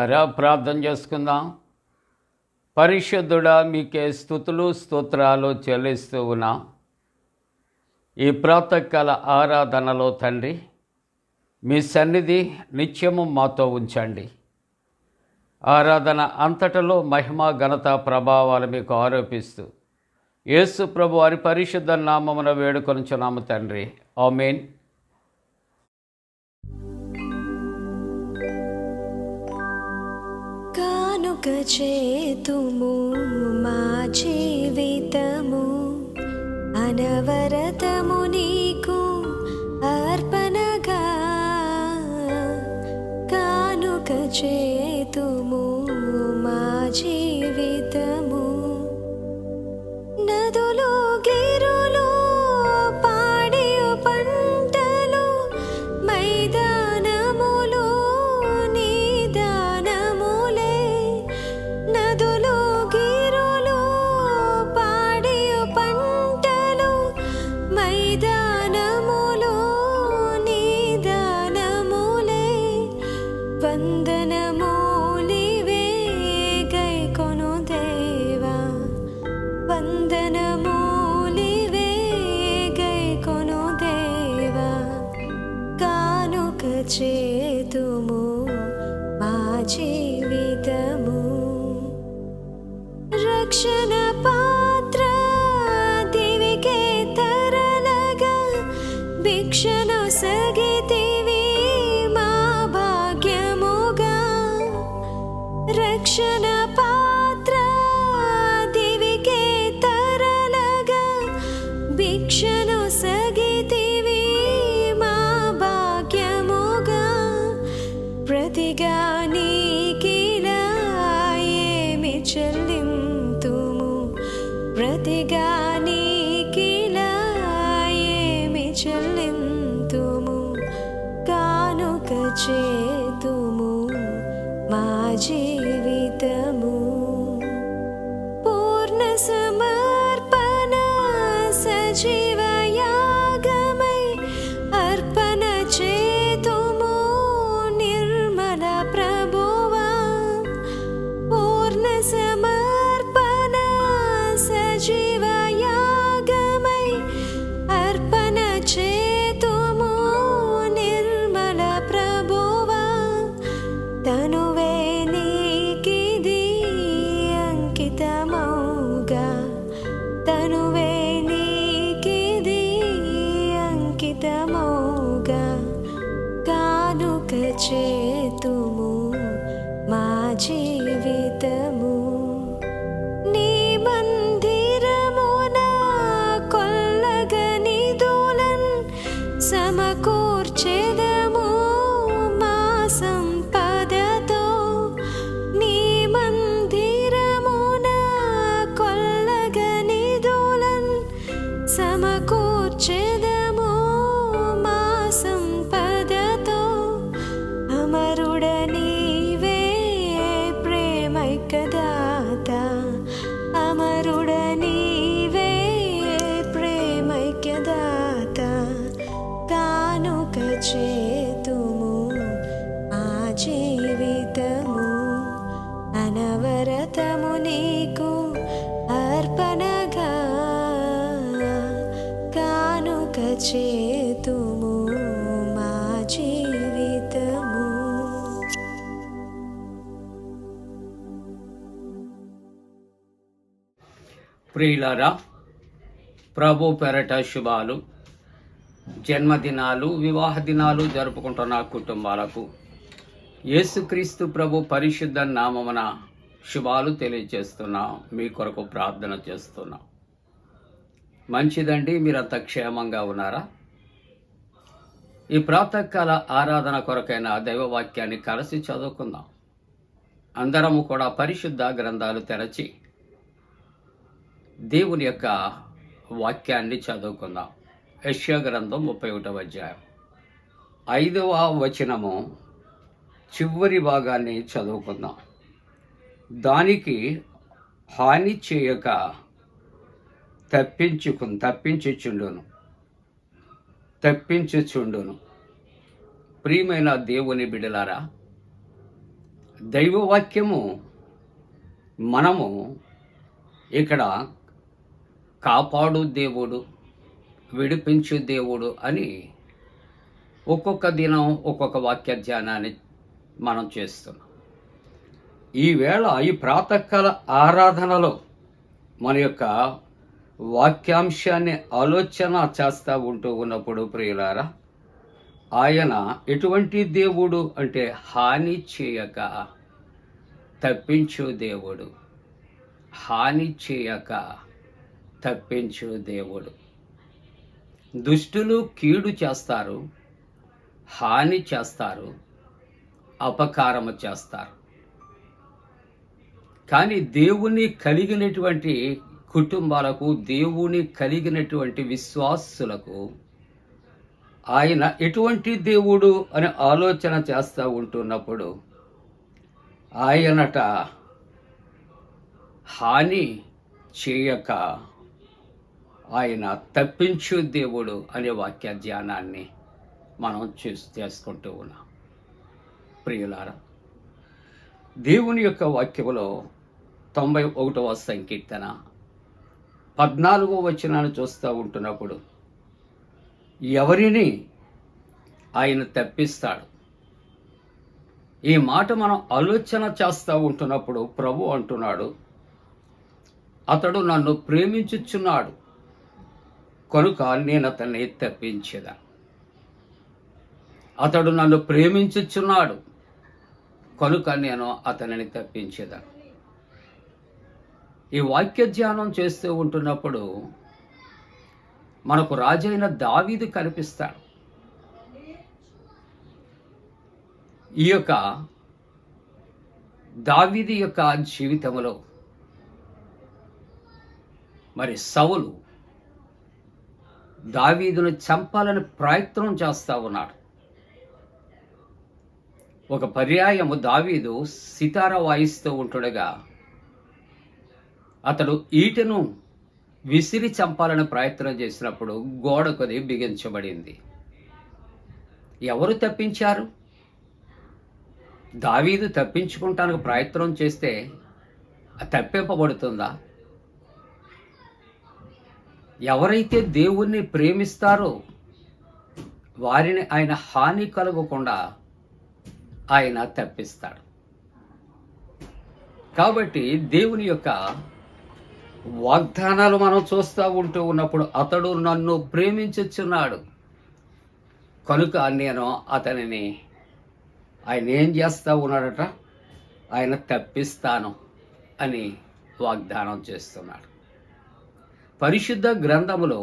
ప్రియులారా, ప్రార్థన చేసుకుందాం. పరిశుద్ధుడా, మీకే స్తుతులు స్తోత్రాలు చెల్లిస్తూ ఉన్నాం. ఈ ప్రాతకాల ఆరాధనలో తండ్రి, మీ సన్నిధి నిత్యము మాతో ఉంచండి. ఆరాధన అంతటలో మహిమ ఘనత ప్రభావాలు మీకు ఆరోపిస్తూ యేసు ప్రభు వారి పరిశుద్ధ నామమున వేడుకొనుచున్నాము తండ్రి. ఆమేన్. కానుక చేతుము మా జీవితము, అనవరతము నీకు అర్పణగా. కానుక చేతుము మా జీవితము, నదులు గిరులు పాడియు పంటలు, మైదానములు నీ దానములే. నదులు గిరులు పాడియు పంటలు, మైదానములు నీ దానములే. వందనమూలివే గైకొను దేవా, వందనమూలివే గైకొను దేవా. కానుక చేతుము మా జీవితము, రక్షణ పాత్ర దివికే తరలగా. భిక్షను సగితివి మా భాగ్యముగా, రక్షణ పాత్ర దివికే తరలగా. భిక్షను సగితివి మా భాగ్యముగా. ప్రతిగా నీకిలా ఏమి చెల్లింతుము, ప్రతిగా నీకిలా ఏమి చెల్లింతుము. కానుక చేతుము మా జీవితము, పూర్ణ సమర్పణ సజీవ యాగమై. అర్పణ చేతుము నిర్మల ప్రభువా, పూర్ణ సమర్పణ సజీవ యాగమై. అర్పణ చేతుము నిర్మల ప్రభువా, తనువే నీకిది అంకితమౌగా. తనువే నీకిది అంకితమౌగా. కానుక చేతుము మా జీవితము, నీ మందిరమున కొల్లగని దూలన్ సమకూర్చెదము మా సంపదతో. నీ మందిరమున కొల్లగని దూలన్ సమకూర్చెదము మా సంపదతో. అమరుడ నీవే ప్రేమైక్యదాత, అమరుడ నీవే ప్రేమైక్యదాత. కానుక చేతుము ఆ జీవితము, అనవరతము నీకు అర్పణగా. కానుక చేతుము మా జీవితము. ప్రియులారా, ప్రభు పెరట శుభాలు. జన్మదినాలు, వివాహ దినాలు జరుపుకుంటున్న కుటుంబాలకు యేసుక్రీస్తు ప్రభు పరిశుద్ధ నామమున శుభాలు తెలియజేస్తున్నాం. మీ కొరకు ప్రార్థన చేస్తున్నాం. మంచిదండి, మీరంతా క్షేమంగా ఉన్నారా? ఈ ప్రాతకాల ఆరాధన కొరకైన దైవవాక్యాన్ని కలిసి చదువుకుందాం. అందరము కూడా పరిశుద్ధ గ్రంథాలు తెరచి దేవుని యొక్క వాక్యాన్ని చదువుకుందాం. యెషయా గ్రంథం 31వ అధ్యాయం 5వ వచనము చివరి భాగాన్ని చదువుకుందాం. దానికి హాని చేయక తప్పించుచుండును. ప్రియమైన దేవుని బిడ్డలారా, దైవవాక్యము మనము ఇక్కడ కాపాడు దేవుడు, విడిపించు దేవుడు అని ఒక్కొక్క దినం ఒక్కొక్క వాక్య ధ్యానాన్ని మనం చేస్తున్నాం. ఈవేళ ఈ ప్రాతకాల ఆరాధనలో మన యొక్క వాక్యాంశాన్ని ఆలోచన చేస్తూ ఉంటూ ఉన్నప్పుడు ప్రియులారా, ఆయన ఎటువంటి దేవుడు అంటే హాని చేయక తప్పించు దేవుడు. హాని చేయక తప్పించు దేవుడు. దుష్టులు కీడు చేస్తారు, హాని చేస్తారు, అపకారము చేస్తారు. కానీ దేవుని కలిగినటువంటి కుటుంబాలకు, దేవుని కలిగినటువంటి విశ్వాసులకు ఆయన ఎటువంటి దేవుడు అని ఆలోచన చేస్తూ ఉంటున్నప్పుడు ఆయనట హాని చేయక ఆయన తప్పించు దేవుడు అనే వాక్య ధ్యానాన్ని మనం చేసుకుంటూ ఉన్నాం. ప్రియులారా, దేవుని యొక్క వాక్యములో 91వ సంకీర్తన 14వ వచనాన్ని చూస్తూ ఉంటున్నప్పుడు ఎవరిని ఆయన తప్పిస్తాడు, ఈ మాట మనం ఆలోచన చేస్తూ ఉంటున్నప్పుడు ప్రభు అంటున్నాడు, అతడు నన్ను ప్రేమించుచున్నాడు కనుక నేను అతన్ని తప్పించేదా. అతడు నన్ను ప్రేమించుచున్నాడు కనుక నేను అతనిని తప్పించేదా. ఈ వాక్య ధ్యానం చేస్తూ ఉంటున్నప్పుడు మనకు రాజైన దావీదు కనిపిస్తాడు. ఈ యొక్క దావీదు యొక్క జీవితంలో మరి సౌలు దావీదును చంపాలని ప్రయత్నం చేస్తూ ఉన్నాడు. ఒక పర్యాయము దావీదు సితార వాయిస్తూ ఉంటుండగా అతడు ఈటెను విసిరి చంపాలని ప్రయత్నం చేసినప్పుడు గోడకుది బిగించబడింది. ఎవరు తప్పించారు? దావీదు తప్పించుకుంటానికి ప్రయత్నం చేస్తే తప్పింపబడుతుందా? ఎవరైతే దేవుణ్ణి ప్రేమిస్తారో వారిని ఆయన హాని కలగకుండా ఆయన తప్పిస్తాడు. కాబట్టి దేవుని యొక్క వాగ్దానాలు మనం చూస్తూ ఉంటూ ఉన్నప్పుడు అతడు నన్ను ప్రేమించుచున్నాడు కనుక నేను అతనిని ఆయన ఏం చేస్తూ ఉన్నాడట, ఆయన తప్పిస్తాను అని వాగ్దానం చేస్తున్నాడు. పరిశుద్ధ గ్రంథములో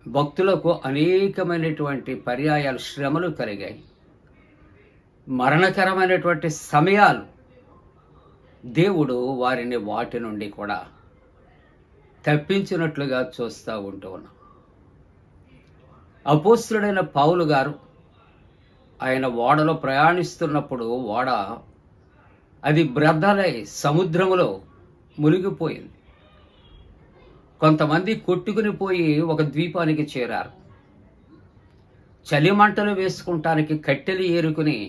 భక్తులకు అనేకమైనటువంటి పర్యాయాలు, శ్రమలు కలిగాయి. మరణకరమైనటువంటి సమయాలు దేవుడు వారిని వాటి నుండి కూడా తప్పించినట్లుగా చూస్తూ ఉంటూ ఉన్నాం. అపోస్తలుడైన పౌలు గారు ఆయన ఓడలో ప్రయాణిస్తున్నప్పుడు ఓడ అది బ్రద్దలై సముద్రములో మునిగిపోయింది. కొంతమంది కొట్టుకుని పోయి ఒక ద్వీపానికి చేరారు. చలిమంటలు వేసుకుంటానికి కట్టెలు ఏరుకుని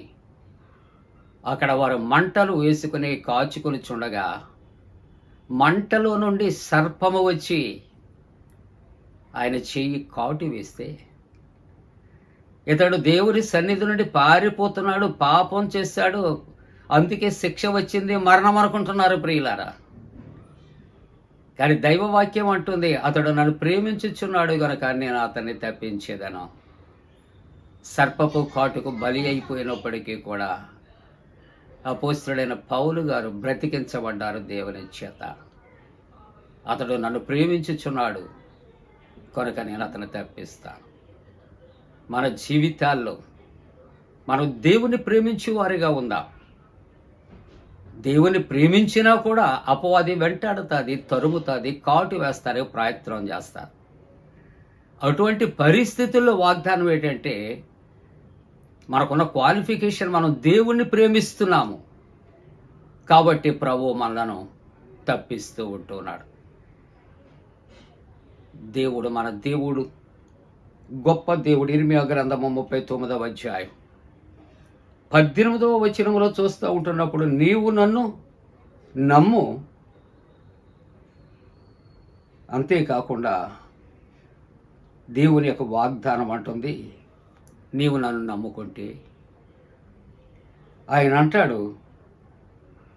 అక్కడ వారు మంటలు వేసుకుని కాచుకొని చుండగా మంటలో నుండి సర్పము వచ్చి ఆయన చెయ్యి కాటు వేస్తే ఇతడు దేవుని సన్నిధి నుండి పారిపోతున్నాడు, పాపం చేశాడు, అందుకే శిక్ష వచ్చింది, మరణం అనుకుంటున్నారు ప్రియులారా. కానీ దైవవాక్యం అంటుంది, అతడు నన్ను ప్రేమించుచున్నాడు గనక నేను అతన్ని తప్పించేదను. సర్పపు కాటుకు బలి అయిపోయినప్పటికీ కూడా అపోస్తలుడైన పౌలు గారు బ్రతికించబడ్డారు దేవుని చేత. అతడు నన్ను ప్రేమించుచున్నాడు కనుక నేను అతన్ని తప్పిస్తాను. మన జీవితాల్లో మనం దేవుని ప్రేమించే వారిగా ఉందాం. దేవుని ప్రేమించినా కూడా అపవాది వెంటాడుతుంది, తరుముతుంది, కాటు వేస్తారు, ప్రయత్నం చేస్తారు. అటువంటి పరిస్థితుల్లో వాగ్దానం ఏంటంటే మనకున్న క్వాలిఫికేషన్, మనం దేవుణ్ణి ప్రేమిస్తున్నాము కాబట్టి ప్రభు మనలను తప్పిస్తూ ఉంటున్నాడు. దేవుడు మన దేవుడు గొప్ప దేవుడు. ఇర్మియా గ్రంథము 39వ అధ్యాయం 18వ వచనంలో చూస్తూ ఉంటున్నప్పుడు నీవు నన్ను నమ్ము, అంతేకాకుండా దేవుని యొక్క వాగ్దానం అంటుంది నీవు నన్ను నమ్ముకుంటే. ఆయన అంటాడు,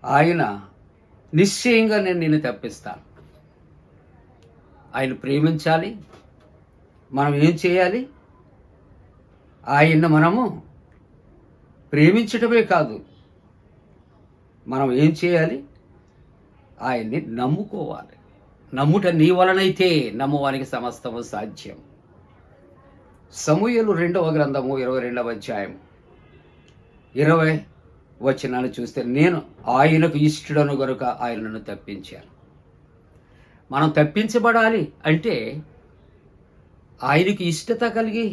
ఆయన నిశ్చయంగా నేను నిన్ను తప్పిస్తాను. ఆయన ప్రేమించాలి. మనం ఏం చేయాలి? ఆయన్ని మనము ప్రేమించటమే కాదు, మనం ఏం చేయాలి? ఆయన్ని నమ్ముకోవాలి. నమ్ముట నీ వలనైతే నమ్మువానికి సమస్తము సాధ్యం. సమూయేలు 2వ గ్రంథము 22వ అధ్యాయం 20 వచనాన్ని చూస్తే, నేను ఆయనకు ఇష్టడను గనుక ఆయనను తప్పించాను. మనం తప్పించబడాలి అంటే ఆయనకి ఇష్టత కలిగి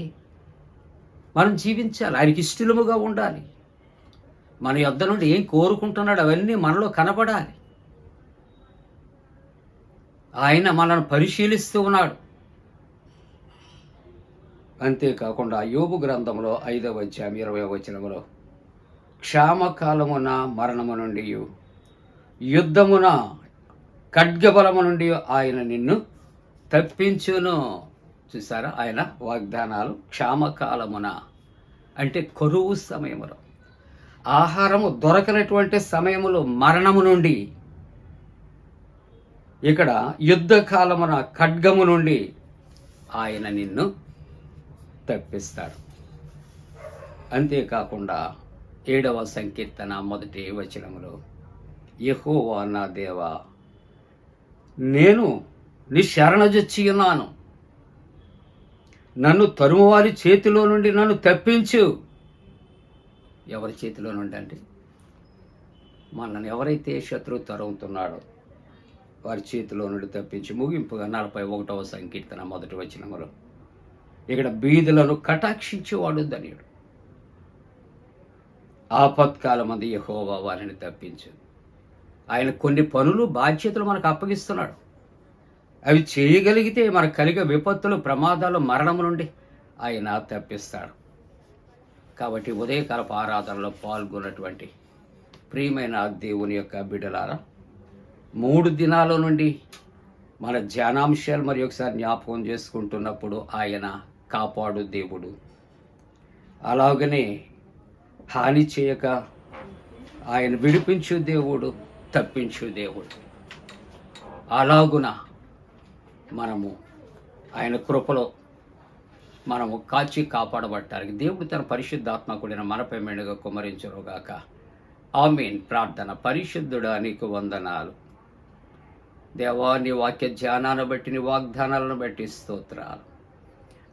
మనం జీవించాలి. ఆయనకి ఇష్టలుముగా ఉండాలి. మన యొద్ద నుండి ఏం కోరుకుంటున్నాడు అవన్నీ మనలో కనపడాలి. ఆయన మనల్ని పరిశీలిస్తూ ఉన్నాడు. అంతేకాకుండా యోబు గ్రంథంలో 5వ అధ్యాయం 20వ వచనములో, క్షామకాలమున మరణము నుండి, యుద్ధమున ఖడ్గబలము నుండి ఆయన నిన్ను తప్పించును. చూసారా, ఆయన వాగ్దానాలు. క్షామకాలమున అంటే కరువు సమయములో, ఆహారము దొరకనటువంటి సమయములో మరణము నుండి, ఇక్కడ యుద్ధకాలమున ఖడ్గము నుండి ఆయన నిన్ను తప్పిస్తాడు. అంతేకాకుండా 7వ సంకీర్తన 1వ వచనములో, యెహోవా నా దేవా, నేను నీ శరణజొచ్చి ఉన్నాను, నన్ను తరుమువారి చేతిలో నుండి నన్ను తప్పించు. ఎవరి చేతిలో నుండి అంటే, మనల్ని ఎవరైతే శత్రువు తరుగుతున్నాడో వారి చేతిలో నుండి తప్పించి. ముగింపుగా 41వ సంకీర్తన 1వ వచనములో, ఇక్కడ బీదులను కటాక్షించేవాడు ధన్యుడు. ఆపత్కాలమందు యెహోవా వారిని తప్పించు. ఆయన కొన్ని పనులు, బాధ్యతలు మనకు అప్పగిస్తున్నాడు. అవి చేయగలిగితే మనకు కలిగే విపత్తులు, ప్రమాదాలు, మరణం నుండి ఆయన తప్పిస్తాడు. కాబట్టి ఉదయకాలపు ఆరాధనలో పాల్గొన్నటువంటి ప్రియమైన దేవుని యొక్క బిడ్డలారా, 3 దినాల నుండి మన ధ్యానాంశాలు మరి ఒకసారి జ్ఞాపకం చేసుకుంటున్నప్పుడు, ఆయన కాపాడు దేవుడు, అలాగనే హాని చేయక ఆయన విడిపించు దేవుడు, తప్పించు దేవుడు. అలాగున మనము ఆయన కృపలో మనము కాచి కాపాడబట్టానికి దేవుడు తన పరిశుద్ధాత్మ కూడిన మనపై మెండుగా కుమ్మరించుగాక. ఆమేన్. ప్రార్థన. పరిశుద్ధుడా నీకు వందనాలు దేవా, నీ వాక్య ధ్యానాన్ని బట్టి, నీ వాగ్దానాలను బట్టి స్తోత్రాలు.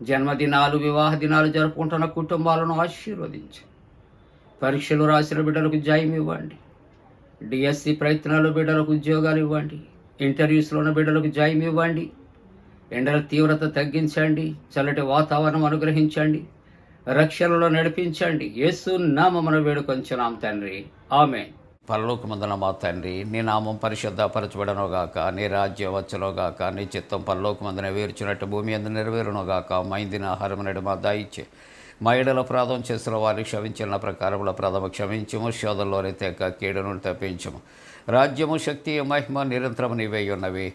జన్మదినాలు, వివాహ దినాలు జరుపుకుంటున్న కుటుంబాలను ఆశీర్వదించి, పరీక్షలు రాసిన బిడ్డలకు జయం ఇవ్వండి, డిఎస్సి ప్రయత్నాలు బిడ్డలకు ఉద్యోగాలు ఇవ్వండి, ఇంటర్వ్యూస్లో ఉన్న బిడ్డలకు జయం ఇవ్వండి, ఎండల తీవ్రత తగ్గించండి, చల్లటి వాతావరణం అనుగ్రహించండి, రక్షణలో నడిపించండి. యేసు నామమున వేడుకొంచున్నాం తండ్రి, ఆమేన్. పరలోకమందున మా తండ్రి, నీ నామం పరిశుద్ధపరచబడనుగాక, నీ రాజ్యం వచ్చునుగాక, నీ చిత్తం పరలోకమందున వేర్చినట్టు భూమి అందు నెరవేరునుగాక. మా ఇందిన ఆహారం నేడు మా దయచే, మా ఎడల అపరాధం చేసిన వారిని క్షమించిన ప్రకారముల అపరాధము క్షమించము, శోధనలోని తెక్క కీడు నుండి తప్పించము. రాజ్యము, శక్తి, మహిమ నిరంతరము నీవే ఉన్నవి.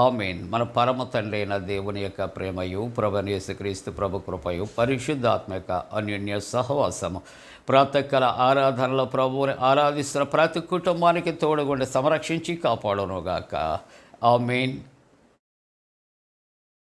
ఆమేన్. మన పరమ తండ్రి అయిన దేవుని యొక్క ప్రేమయు, ప్రభువైన యేసుక్రీస్తు ప్రభు కృపయు, పరిశుద్ధాత్మక అన్యోన్య సహవాసము ప్రాతకాల ఆరాధనలో ప్రభువుని ఆరాధిస్తున్న ప్రతి కుటుంబానికి తోడుగుండి సంరక్షించి కాపాడునుగాక. ఆమేన్.